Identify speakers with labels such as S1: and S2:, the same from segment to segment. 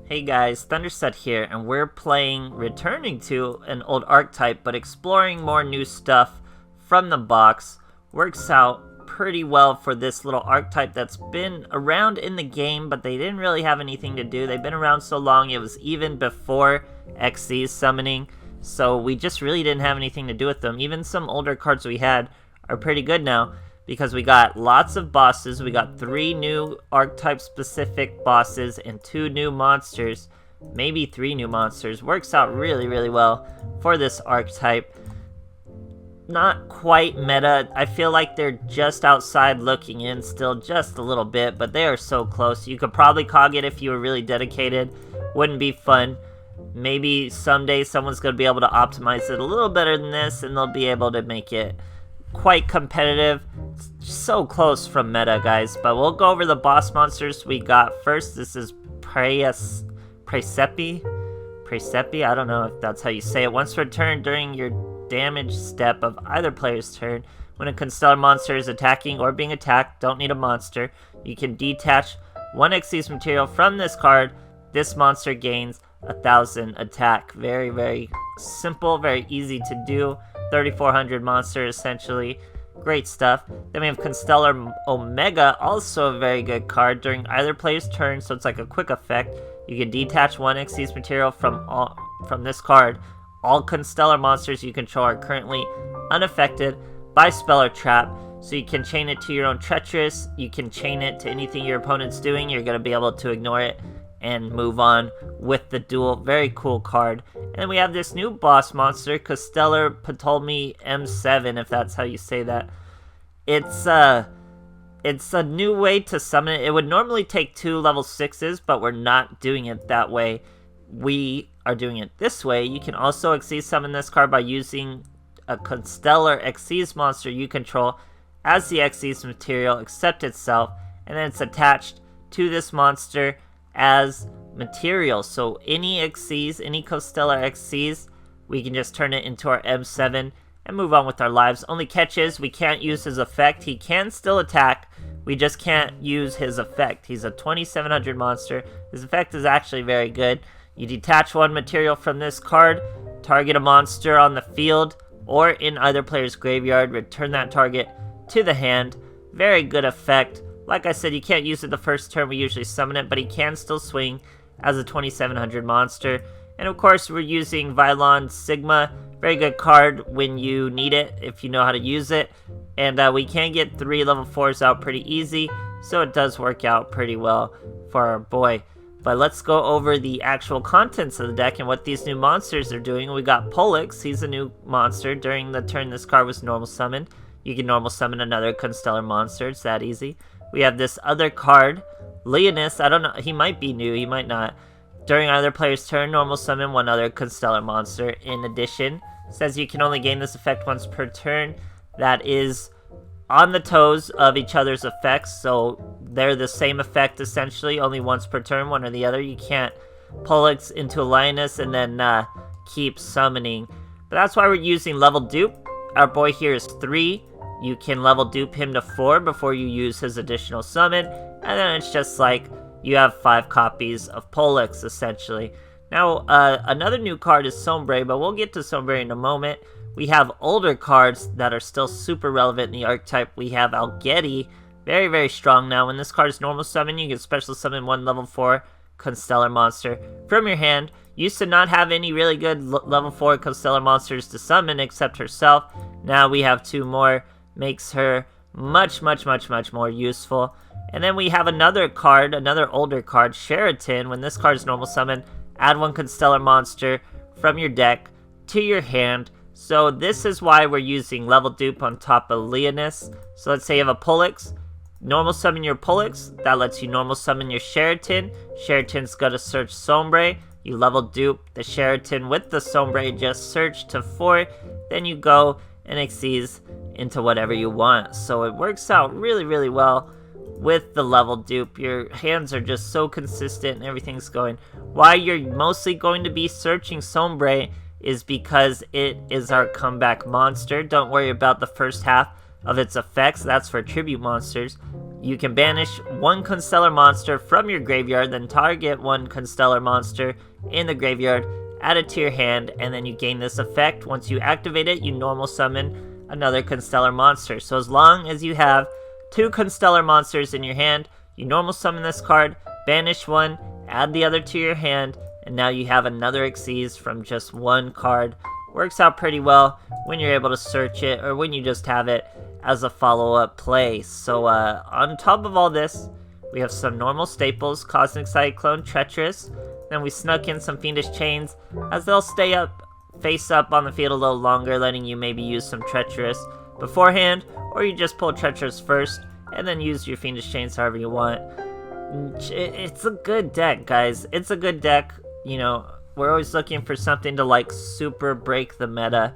S1: Hey guys, THUNDERSTUD here, and we're returning to an old archetype, but exploring more new stuff from the box. Works out pretty well for this little archetype that's been around in the game, but they didn't really have anything to do. They've been around so long, it was even before XC's summoning, so we just really didn't have anything to do with them. Even some older cards we had are pretty good now, because we got lots of bosses. We got 3 new archetype-specific bosses and 2 new monsters. Maybe 3 new monsters. Works out really, really well for this archetype. Not quite meta. I feel like they're just outside looking in still just a little bit, but they are so close. You could probably cog it if you were really dedicated. Wouldn't be fun. Maybe someday someone's going to be able to optimize it a little better than this, and they'll be able to make it quite competitive. It's so close from meta, guys. But we'll go over the boss monsters we got first. This is Praesepe. I don't know if that's how you say it. Once returned during your damage step of either player's turn, when a Constellar monster is attacking or being attacked, don't need a monster, you can detach 1 Xyz material from this card. This monster gains 1,000 attack. Very, very simple, very easy to do. 3,400 monster, essentially. Great stuff. Then we have Constellar Omega, also a very good card during either player's turn, so it's like a quick effect. You can detach 1 Xyz material from this card. All Constellar monsters you control are currently unaffected by spell or trap, so you can chain it to your own Treacherous. You can chain it to anything your opponent's doing. You're going to be able to ignore it and move on with the duel. Very cool card. And we have this new boss monster, Constellar Ptolemy M7, if that's how you say that. It's a new way to summon it. It would normally take 2 level 6s, but we're not doing it that way. We are doing it this way. You can also Xyz summon this card by using a Constellar Xyz monster you control as the Xyz material, except itself, and then it's attached to this monster as material. So any Xyz, any Constellar Xyz, we can just turn it into our M7 and move on with our lives. Only catch is we can't use his effect. He can still attack, we just can't use his effect. He's a 2,700 monster. His effect is actually very good. You detach 1 material from this card, target a monster on the field or in either player's graveyard, return that target to the hand. Very good effect. Like I said, you can't use it the first turn we usually summon it, but he can still swing as a 2,700 monster. And of course, we're using Vylon Sigma. Very good card when you need it, if you know how to use it. And we can get 3 level 4s out pretty easy, so it does work out pretty well for our boy. But let's go over the actual contents of the deck and what these new monsters are doing. We got Pollux. He's a new monster. During the turn this card was normal summoned, you can normal summon another Constellar monster. It's that easy. We have this other card, Leonis. I don't know, he might be new, he might not. During either player's turn, normal summon 1 other Constellar monster. In addition, says you can only gain this effect once per turn. That is on the toes of each other's effects, so they're the same effect essentially, only once per turn, one or the other. You can't Pollux into a Lioness and then keep summoning. But that's why we're using level dupe. Our boy here is 3. You can level dupe him to 4 before you use his additional summon, and then it's just like you have 5 copies of Pollux, essentially. Now, another new card is Sombre, but we'll get to Sombre in a moment. We have older cards that are still super relevant in the archetype. We have Algeti, very, very strong now. When this card is normal summon, you can special summon 1 level 4 Constellar monster from your hand. Used to not have any really good level 4 Constellar monsters to summon except herself. Now we have 2 more. Makes her much more useful. And then we have another card, another older card, Sheraton. When this card is normal summon, add 1 Constellar monster from your deck to your hand. So this is why we're using level dupe on top of Leonis. So let's say you have a Pollux, normal summon your Pollux, that lets you normal summon your Sheraton. Sheraton's got to search Sombre. You level dupe the Sheraton with the Sombre, just search to 4, then you go and Xyz into whatever you want. So it works out really, really well with the level dupe. Your hands are just so consistent and everything's going. Why you're mostly going to be searching Sombre is because it is our comeback monster. Don't worry about the first half of its effects, that's for tribute monsters. You can banish one Constellar monster from your graveyard, then target one Constellar monster in the graveyard, add it to your hand, and then you gain this effect. Once you activate it, you normal summon another Constellar monster. So as long as you have 2 Constellar monsters in your hand, you normal summon this card, banish one, add the other to your hand, and now you have another Xyz from just one card. Works out pretty well when you're able to search it, or when you just have it as a follow-up play. So on top of all this, we have some normal staples, Cosmic Cyclone, Treacherous. Then we snuck in some Fiendish Chains, as they'll stay up, face up on the field a little longer, letting you maybe use some Treacherous beforehand, or you just pull Treacherous first, and then use your Fiendish Chains however you want. It's a good deck, guys. It's a good deck. You know, we're always looking for something to like super break the meta.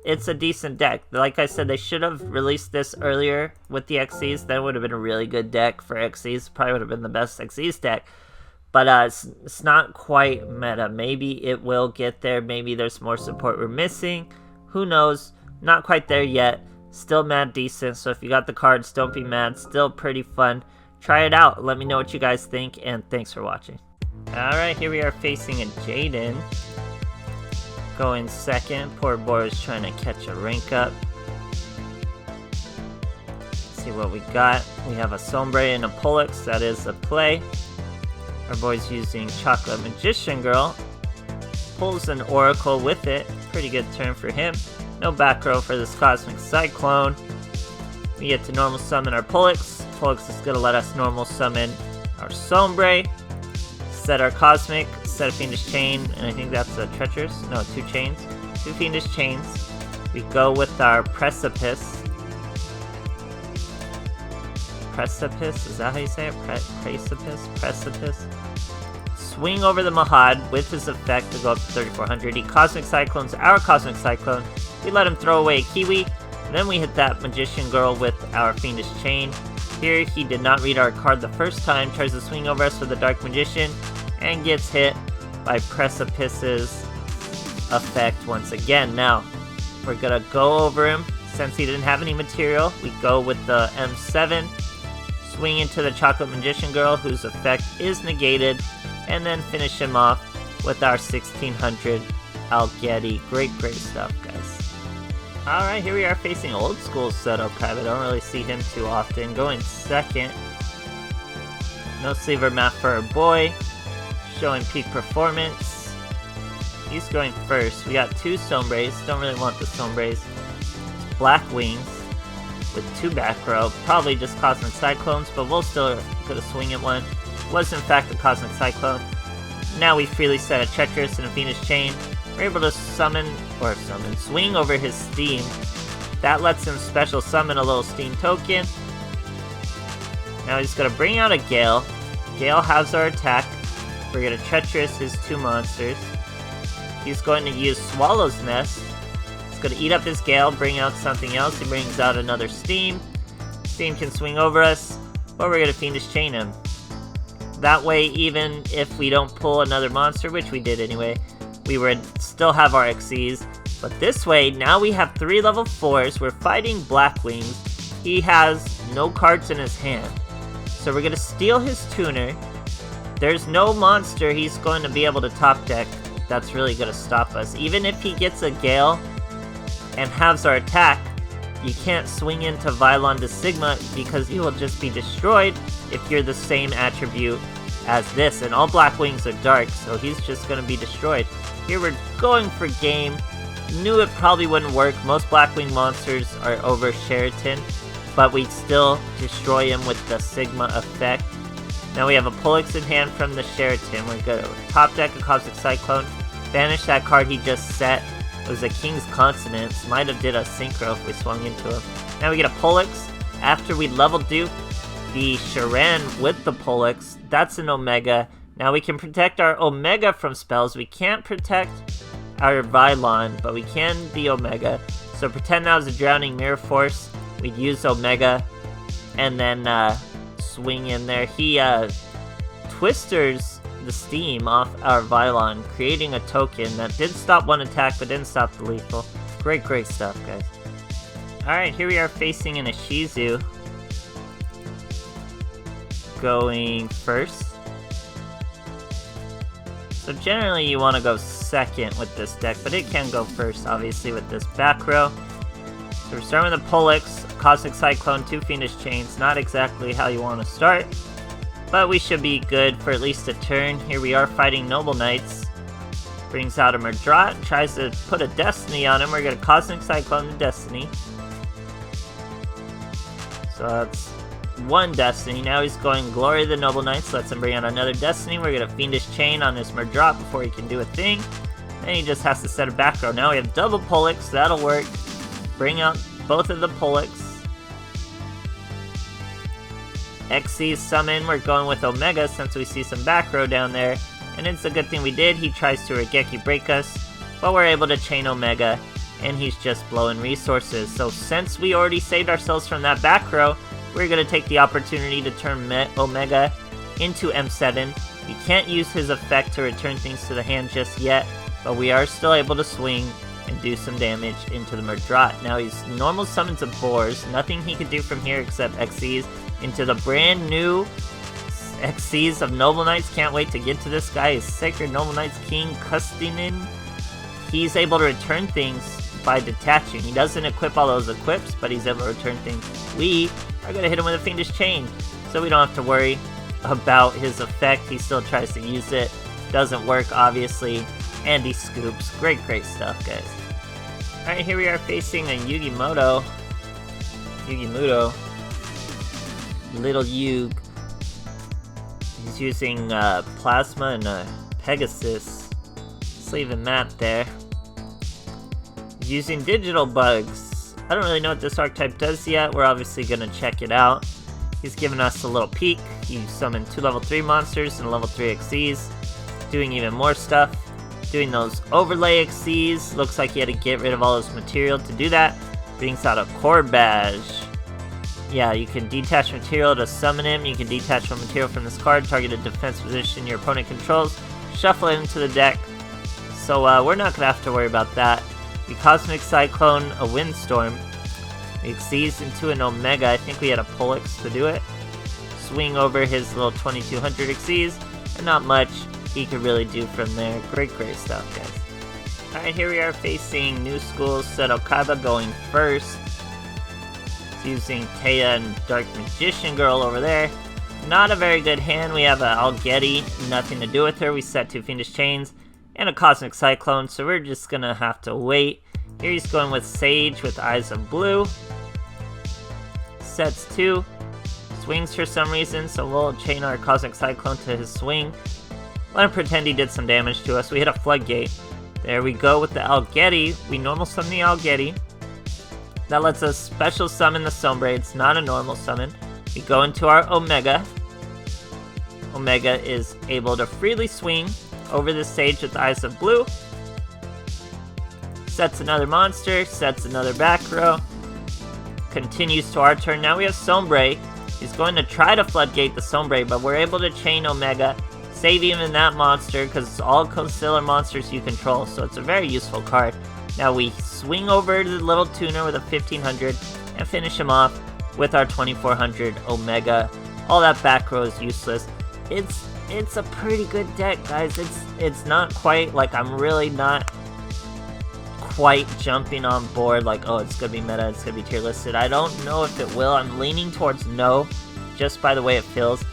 S1: It's a decent deck. Like I said, they should have released this earlier with the Xyz. That would have been a really good deck for Xyz. Probably would have been the best Xyz deck. But it's not quite meta. Maybe it will get there. Maybe there's more support we're missing. Who knows? Not quite there yet. Still mad decent. So if you got the cards, don't be mad. Still pretty fun. Try it out. Let me know what you guys think. And thanks for watching. Alright, here we are facing a Jaden. Going second. Poor boy is trying to catch a rank up. Let's see what we got. We have a Sombre and a Pollux. That is a play. Our boy's using Chocolate Magician Girl. Pulls an Oracle with it. Pretty good turn for him. No back row for this Cosmic Cyclone. We get to normal summon our Pollux. Pollux is going to let us normal summon our Sombre. Set our Cosmic, set a Fiendish Chain, and I think that's a Treacherous. No, 2 chains. 2 Fiendish Chains. We go with our Precipice. Precipice? Is that how you say it? Precipice? Swing over the Mahad with his effect to go up to 3400. He Cosmic Cyclones our Cosmic Cyclone. We let him throw away a Kiwi. And then we hit that Magician Girl with our Fiendish Chain. Here, he did not read our card the first time, tries to swing over us with the Dark Magician, and gets hit by Precipice's effect once again. Now, we're gonna go over him. Since he didn't have any material, we go with the M7, swing into the Chocolate Magician Girl, whose effect is negated, and then finish him off with our 1600 Algetti. Great stuff, guys. Alright, here we are facing old school setup. I don't really see him too often. Going second. No sleever map for our boy. Showing peak performance. He's going first. We got 2 Sombres. Don't really want the Sombres. Black Wings with 2 back row. Probably just Cosmic Cyclones, but we'll still get a swing at one. Was in fact a Cosmic Cyclone. Now we freely set a Treacherous and a Fiendish Chain. We're able to swing over his Steam. That lets him special summon a little Steam token. Now he's going to bring out a Gale. Gale has our attack. We're going to Treacherous his 2 monsters. He's going to use Swallow's Nest. He's going to eat up his Gale, bring out something else. He brings out another Steam. Steam can swing over us, or we're going to Fiendish Chain him. That way, even if we don't pull another monster, which we did anyway, we would still have our Xyz. But this way, now we have 3 level 4s. We're fighting Black Wings. He has no cards in his hand. So we're going to steal his tuner. There's no monster he's going to be able to top deck that's really going to stop us. Even if he gets a Gale and halves our attack, you can't swing into Vylon to Sigma because he will just be destroyed if you're the same attribute as this. And all Black Wings are dark, so he's just going to be destroyed. Here we're going for game. Knew it probably wouldn't work. Most Blackwing monsters are over Sheraton, but we'd still destroy him with the Sigma effect. Now we have a Pollux in hand from the Sheraton. We're going to top deck a Cosmic Cyclone, banish that card he just set. It was a King's Consonance. Might have did a Synchro if we swung into him. Now we get a Pollux. After we level Duke the Sharan with the Pollux, that's an Omega. Now we can protect our Omega from spells. We can't protect our Vylon, but we can the Omega. So pretend that was a Drowning Mirror Force. We'd use Omega, and then swing in there. He twisters the Steam off our Vylon, creating a token that did stop one attack, but didn't stop the lethal. Great stuff, guys. Alright, here we are facing an Ishizu. going first. So generally you want to go second with this deck, but it can go first, obviously, with this back row. So we're starting with a Pollux, Cosmic Cyclone, 2 Fiendish Chains. Not exactly how you want to start, but we should be good for at least a turn. Here we are fighting Noble Knights. Brings out a Murdrot, tries to put a Destiny on him. We're going to Cosmic Cyclone the Destiny. So that's 1 Destiny. Now he's going Glory of the Noble Knights. Lets him bring out another Destiny. We're going to Fiendish Chain on his Murdrot before he can do a thing. Then he just has to set a back row. Now we have double Pollux. That'll work. Bring out both of the Pollux. Xyz summon. We're going with Omega since we see some back row down there. And it's a good thing we did. He tries to Regeki break us, but we're able to chain Omega, and he's just blowing resources. So since we already saved ourselves from that back row, we're going to take the opportunity to turn Omega into M7. We can't use his effect to return things to the hand just yet, but we are still able to swing and do some damage into the Murdrot. Now he's normal summons of Boars. Nothing he could do from here except Xyz into the brand new Xyz of Noble Knights. Can't wait to get to this guy. Is Sacred Noble Knights King Custinin. He's able to return things by detaching. He doesn't equip all those equips, but he's able to return things. We are going to hit him with a Fiendish Chain, so we don't have to worry about his effect. He still tries to use it. Doesn't work, obviously. And he scoops. Great stuff, guys. Alright, here we are facing a Yugimuto. Little Yug. He's using Plasma and Pegasus. Sleeve map there. He's using Digital Bugs. I don't really know what this archetype does yet. We're obviously going to check it out. He's giving us a little peek. He summoned 2 level 3 monsters and a level 3 Xyz. Doing even more stuff. Doing those overlay Xyz. Looks like he had to get rid of all his material to do that. Brings out a Core Badge. Yeah, you can detach material to summon him. You can detach one material from this card, target a defense position your opponent controls, shuffle it into the deck. So we're not going to have to worry about that. We Cosmic Cyclone a Windstorm. We Xyz into an Omega. I think we had a Pollux to do it. Swing over his little 2200 Xyz, and not much he could really do from there. Great stuff, guys. Alright, here we are facing New School Seto Kaiba going first. Using Taya and Dark Magician Girl over there. Not a very good hand. We have a Algeti, nothing to do with her. We set 2 Fiendish Chains and a Cosmic Cyclone, so we're just gonna have to wait. Here he's going with Sage with Eyes of Blue. Sets 2. Swings for some reason, so we'll chain our Cosmic Cyclone to his swing. Let him pretend he did some damage to us. We hit a Floodgate. There we go with the Algeti. We normal summon the Algeti. That lets us special summon the Sombre. It's not a normal summon. We go into our Omega. Omega is able to freely swing over the Sage with Eyes of Blue. Sets another monster, sets another back row. Continues to our turn. Now we have Sombre. He's going to try to Floodgate the Sombre, but we're able to chain Omega, save even that monster, because it's all Constellar monsters you control, so it's a very useful card. Now we swing over to the little tuner with a 1500 and finish him off with our 2400 Omega. All that back row is useless. It's a pretty good deck, guys. It's not quite like I'm really not quite jumping on board like, oh, it's gonna be meta, it's gonna be tier listed. I don't know if it will. I'm leaning towards no, just by the way it feels.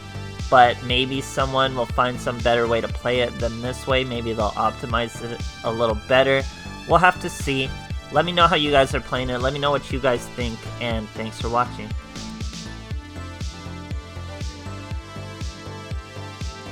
S1: But maybe someone will find some better way to play it than this way. Maybe they'll optimize it a little better. We'll have to see. Let me know how you guys are playing it. Let me know what you guys think, and thanks for watching.